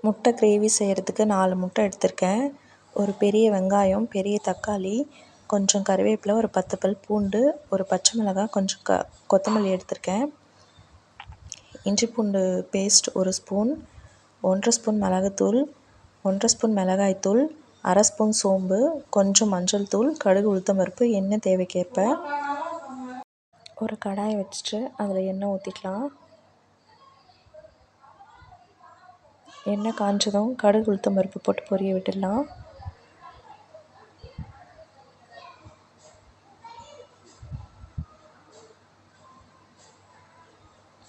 முட்டை கிரேவி செய்கிறதுக்கு 4 முட்டை எடுத்திருக்கேன். ஒரு பெரிய வெங்காயம், பெரிய தக்காளி, கொஞ்சம் கருவேப்பிலை, ஒரு 10 பல் பூண்டு, ஒரு பச்சை மிளகாய், கொஞ்சம் கொத்தமல்லி எடுத்திருக்கேன். இஞ்சி பூண்டு பேஸ்ட் 1 ஸ்பூன், 1 ஸ்பூன் மிளகுத்தூள், 1 ஸ்பூன் மிளகாய்த்தூள், 1/2 ஸ்பூன் சோம்பு, கொஞ்சம் மஞ்சள் தூள், கடுகு, உளுத்தம்பருப்பு, எண்ணெய் தேவைக்கேற்ப. ஒரு கடாயை வச்சுட்டு அதில் எண்ணெய் ஊற்றிக்கலாம். எண்ணெய் காஞ்சதும் கடுகு, உளுத்தம்பருப்பு போட்டு பொரிய விட்டுடலாம்.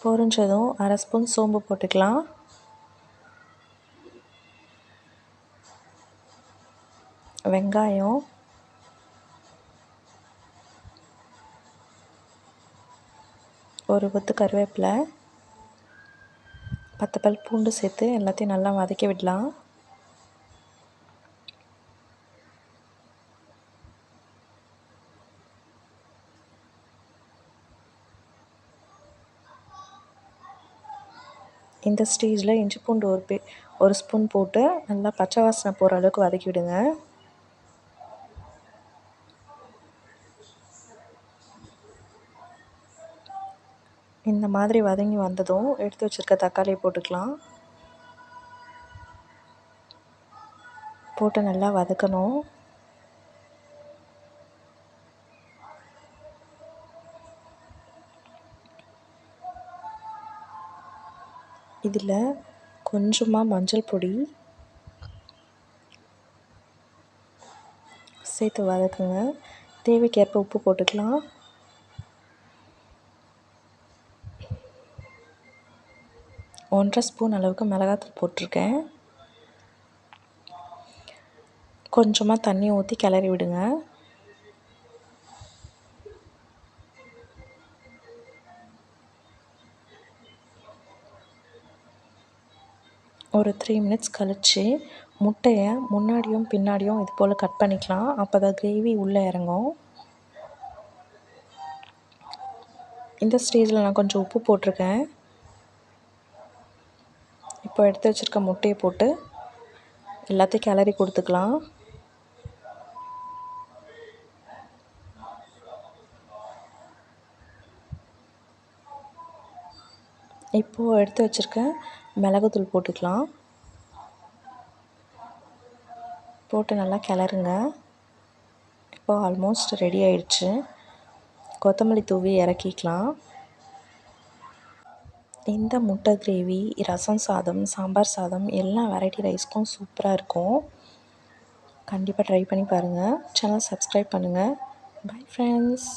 பொரிஞ்சதும் 1/2 ஸ்பூன் சோம்பு போட்டுக்கலாம். வெங்காயம், ஒரு கொத்து கருவேப்பிலை, 10 பல் பூண்டு சேர்த்து எல்லாத்தையும் நல்லா வதக்கி விடலாம். இந்த ஸ்டேஜில் இஞ்சி பூண்டு ஒரு ஸ்பூன் போட்டு நல்லா பச்சை வாசனை போகிற அளவுக்கு வதக்கி விடுங்க. இந்த மாதிரி வதங்கி வந்ததும் எடுத்து வச்சுருக்க தக்காளியை போட்டுக்கலாம். போட்டு நல்லா வதக்கணும். இதில் கொஞ்சமாக மஞ்சள் பொடி சேர்த்து வதக்குங்க. தேவைக்கேற்ப உப்பு போட்டுக்கலாம். ஒன்றரை ஸ்பூன் அளவுக்கு மிளகாத்தூள் போட்டிருக்கேன். கொஞ்சமாக தண்ணி ஊற்றி கிளறி விடுங்க. ஒரு 3 மினிட்ஸ் கழித்து முட்டையை முன்னாடியும் பின்னாடியும் இது போல் கட் பண்ணிக்கலாம். அப்போ தான் கிரேவி உள்ளே இறங்கும். இந்த ஸ்டேஜில் நான் கொஞ்சம் உப்பு போட்டிருக்கேன். இப்போ எடுத்து வச்சுருக்க முட்டையை போட்டு எல்லாத்தையும் கிளறி கொடுத்துக்கலாம். இப்போது எடுத்து வச்சுருக்க மிளகுத்தூள் போட்டுக்கலாம். போட்டு நல்லா கிளறுங்க. இப்போது ஆல்மோஸ்ட் ரெடி ஆயிடுச்சு. கொத்தமல்லி தூவி இறக்கிக்கலாம். இந்த முட்டை கிரேவி ரசம் சாதம், சாம்பார் சாதம் எல்லா வெரைட்டி ரைஸ்க்கும் சூப்பராக இருக்கும். கண்டிப்பாக ட்ரை பண்ணி பாருங்கள். சேனல் சப்ஸ்கிரைப் பண்ணுங்கள். Bye friends.